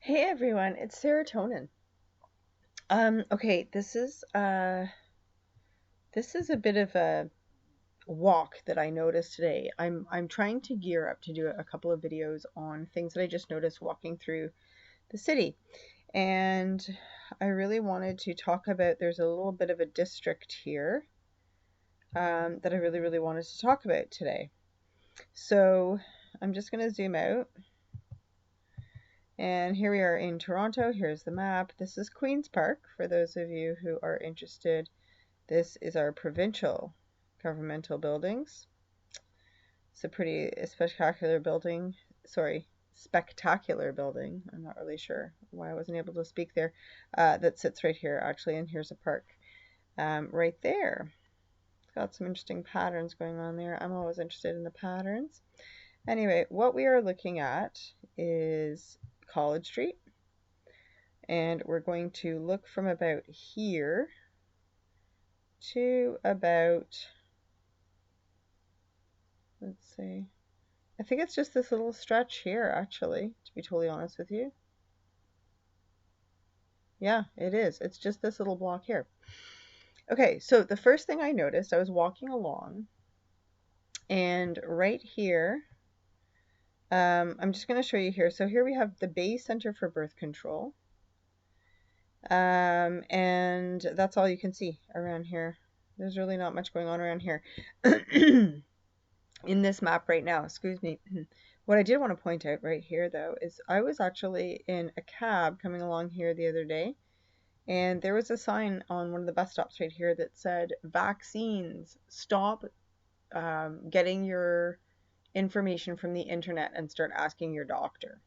Hey everyone, it's serotonin. Okay, this is a bit of a walk that I noticed today. I'm trying to gear up to do a couple of videos on things that I just noticed walking through the city. And I really wanted to talk about there's a little bit of a district here that I really wanted to talk about today. So I'm just going to zoom out. And here we are in Toronto. Here's the map. This is Queen's Park for those of you who are interested. This is our provincial governmental buildings. It's a pretty spectacular building. Sorry, spectacular building. I'm not really sure why I wasn't able to speak there. That sits right here, actually, and here's a park right there. It's got some interesting patterns going on there. I'm always interested in the patterns. Anyway, what we are looking at is College Street, and we're going to look from about here to about, let's see, I think it's just this little stretch here, actually, to be totally honest with you. Yeah, it is. It's just this little block here. Okay, so the first thing I noticed, I was walking along, and right here, I'm just going to show you here. So here we have the Bay Center for Birth Control, and that's all you can see around here. There's really not much going on around here in this map right now. Excuse me. What I did want to point out right here, though, is I was actually in a cab coming along here the other day, and there was a sign on one of the bus stops right here that said, vaccines, stop getting your information from the internet and start asking your doctor.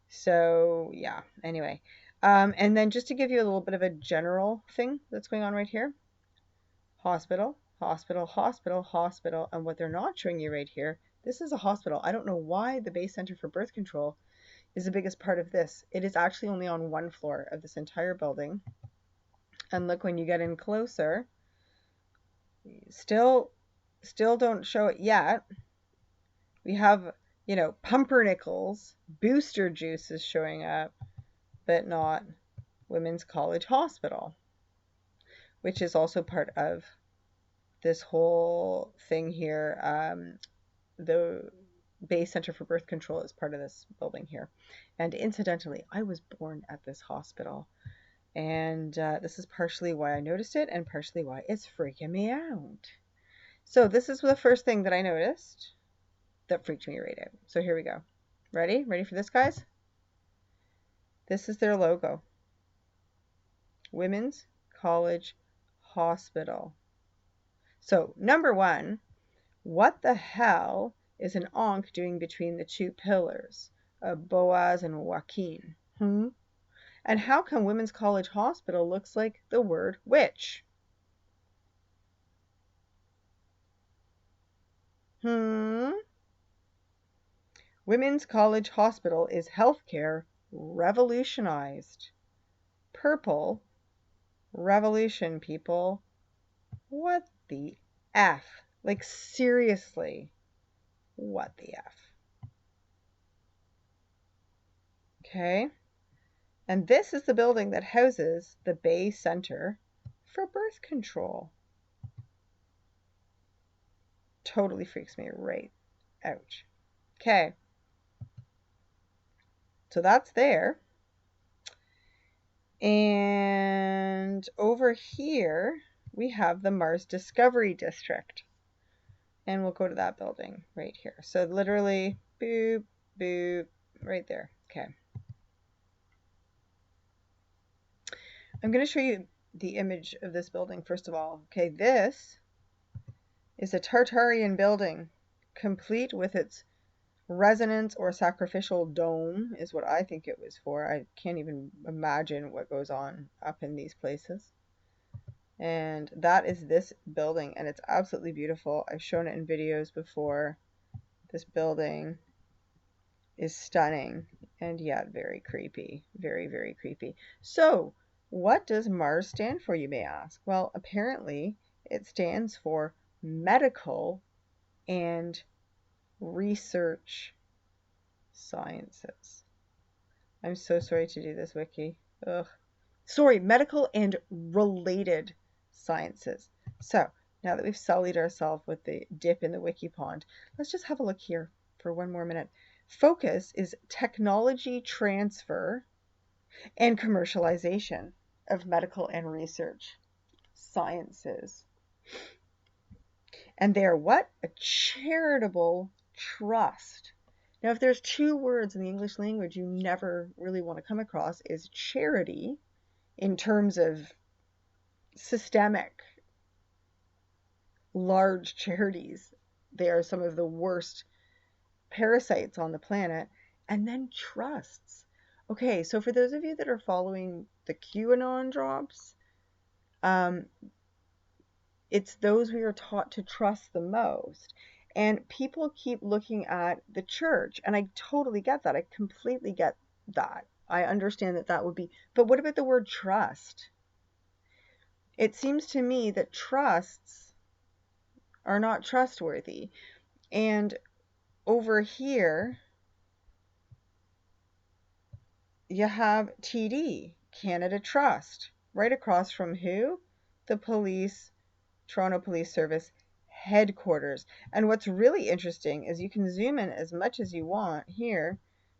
So, yeah, anyway. And then just to give you a little bit of a general thing that's going on right here. Hospital, hospital, hospital, hospital. And what they're not showing you right here, this is a hospital. I don't know why the Bay Center for Birth Control is the biggest part of this. It is actually only on one floor of this entire building. And look, when you get in closer, still don't show it yet. We have, pumpernickels, booster juice is showing up, but not Women's College Hospital, which is also part of this whole thing here. The Bay Center for Birth Control is part of this building here. And incidentally, I was born at this hospital. And this is partially why I noticed it and partially why it's freaking me out. So this is the first thing that I noticed that freaked me right out. So here we go. Ready? Ready for this, guys? This is their logo. Women's College Hospital. So number one, what the hell is an onk doing between the two pillars of Boaz and Joaquin? And how come Women's College Hospital looks like the word witch? Women's College Hospital is healthcare revolutionized. Purple revolution, people. What the F? Like, seriously, what the F? Okay. And this is the building that houses the Bay Center for Birth Control. Totally freaks me right out. Okay. So that's there. And over here, we have the Mars Discovery District. And we'll go to that building right here. So literally, boop, boop, right there. Okay. I'm going to show you the image of this building first of all. Okay, this is a Tartarian building, complete with its resonance or sacrificial dome is what I think it was for. I can't even imagine what goes on up in these places. And that is this building, and it's absolutely beautiful. I've shown it in videos before. This building is stunning and yet very creepy. Very creepy. So what does MARS stand for, you may ask? Well, apparently it stands for Medical and Research sciences. I'm so sorry to do this, Wiki. Ugh. Sorry, medical and related sciences. So now that we've sullied ourselves with the dip in the wiki pond, let's just have a look here for one more minute. Focus is technology transfer and commercialization of medical and research sciences. And they are what? A charitable trust. Now, if there's two words in the English language you never really want to come across is charity in terms of systemic large charities. They are some of the worst parasites on the planet. And then trusts. Okay, so for those of you that are following the QAnon drops, it's those we are taught to trust the most. And people keep looking at the church, and I totally get that. I completely get that. I understand that that would be, but what about the word trust? It seems to me that trusts are not trustworthy. And over here, you have TD, Canada Trust, right across from who? The police, Toronto Police Service headquarters. And what's really interesting is you can zoom in as much as you want here,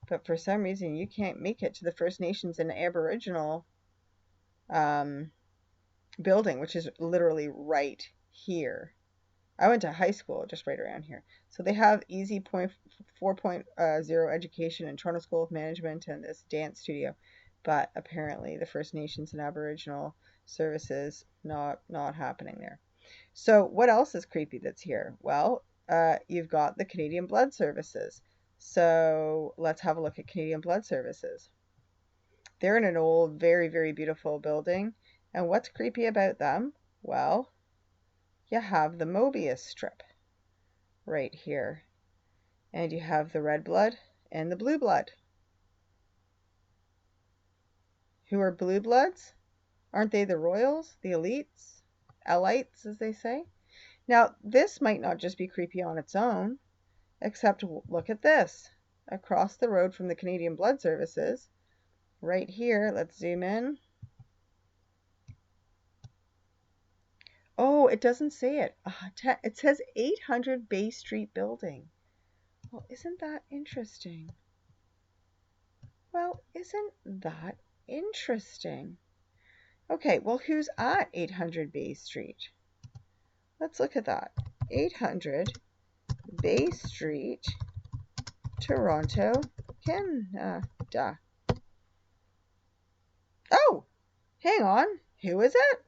but for some reason you can't make it to the First Nations and Aboriginal building, which is literally right here. I went to high school just right around here. So they have Easy 4.0 education in Toronto School of Management and this dance studio. But apparently the First Nations and Aboriginal services not happening there. So what else is creepy that's here? Well, you've got the Canadian Blood Services. So let's have a look at Canadian Blood Services. They're in an old, very, very beautiful building. And what's creepy about them? Well, you have the Mobius strip right here. And you have the red blood and the blue blood. Who are blue bloods? Aren't they the royals, the elites, as they say? Now, this might not just be creepy on its own, except look at this. Across the road from the Canadian Blood Services, right here, let's zoom in. Oh, it doesn't say it. It says 800 Bay Street Building. Well, isn't that interesting? Okay, well, who's at 800 Bay Street? Let's look at that. 800 Bay Street, Toronto, Canada. Oh, hang on. Who is it?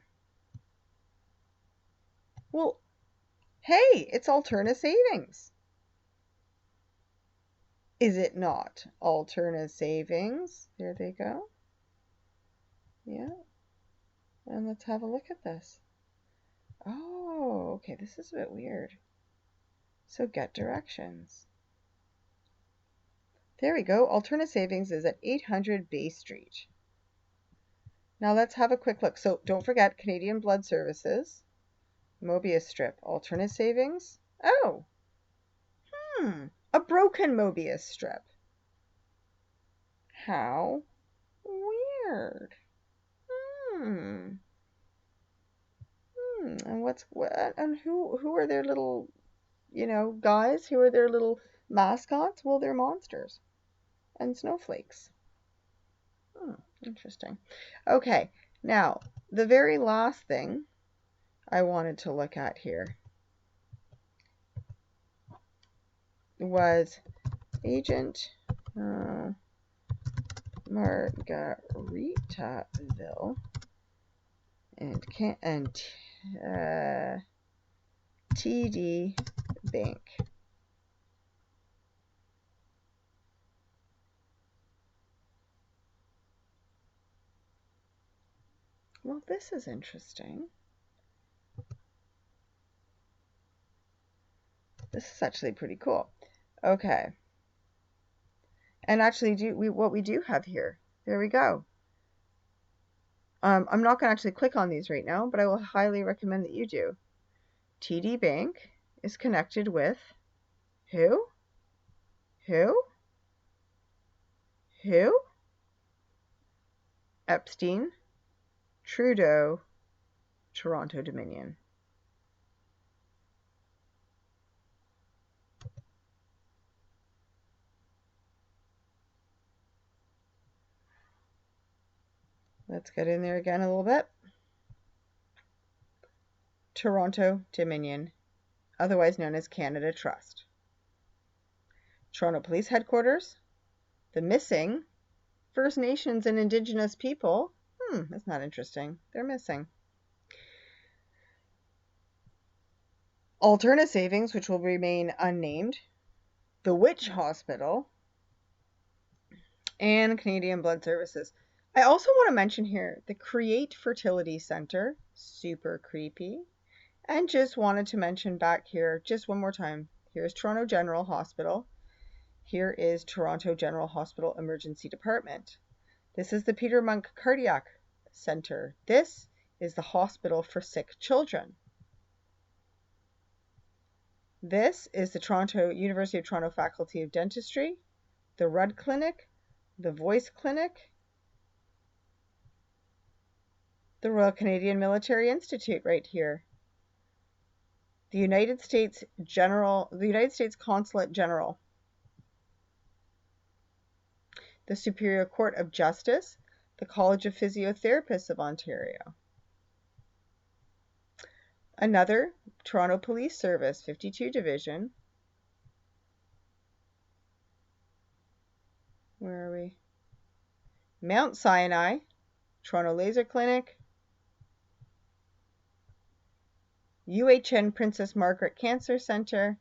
Well, hey, it's Alterna Savings. Is it not? Alterna Savings. There they go. Yeah. And let's have a look at this. Oh, okay, this is a bit weird. So get directions. There we go. Alterna Savings is at 800 Bay Street. Now let's have a quick look. So don't forget Canadian Blood Services, Mobius strip, Alterna Savings. Oh, a broken Mobius strip. How weird. And and who are their little, guys? Who are their little mascots? Well, they're monsters and snowflakes. Interesting. Okay, now the very last thing I wanted to look at here was Agent Margaritaville and TD Bank. Well, this is interesting. This is actually pretty cool. Okay. And actually, what we do have here, there we go. I'm not going to actually click on these right now, but I will highly recommend that you do. TD Bank is connected with who? Who? Who? Epstein, Trudeau, Toronto Dominion. Let's get in there again a little bit. Toronto Dominion, otherwise known as Canada Trust. Toronto Police Headquarters. The missing First Nations and Indigenous people. That's not interesting. They're missing. Alterna Savings, which will remain unnamed. The Witch Hospital. And Canadian Blood Services. I also want to mention here the Create Fertility Center. Super creepy. And just wanted to mention back here, just one more time. Here's Toronto General Hospital. Here is Toronto General Hospital Emergency Department. This is the Peter Monk Cardiac Center. This is the Hospital for Sick Children. This is the University of Toronto Faculty of Dentistry, the Rudd Clinic, the Voice Clinic, the Royal Canadian Military Institute right here, the United States Consulate General, the Superior Court of Justice, the College of Physiotherapists of Ontario. Another, Toronto Police Service, 52 Division. Where are we? Mount Sinai, Toronto Laser Clinic, UHN Princess Margaret Cancer Center,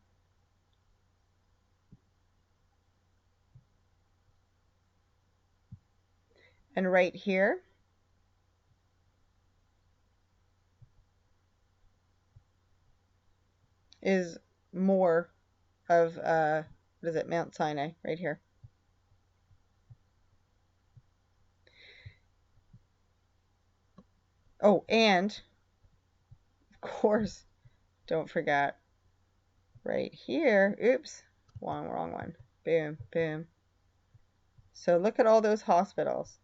and right here is more of, what is it, Mount Sinai, right here. Oh, and, of course, don't forget, right here, oops, wrong one, boom, boom. So look at all those hospitals.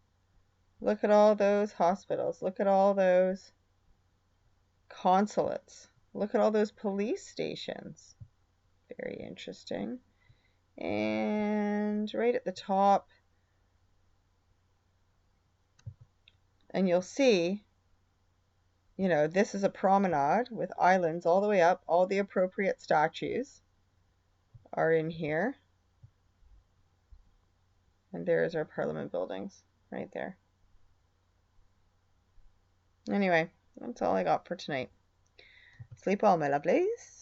Look at all those hospitals. Look at all those consulates. Look at all those police stations. Very interesting. And right at the top, and you'll see, this is a promenade with islands all the way up. All the appropriate statues are in here. And there's our Parliament buildings right there. Anyway, that's all I got for tonight. Sleep well, my lovelies.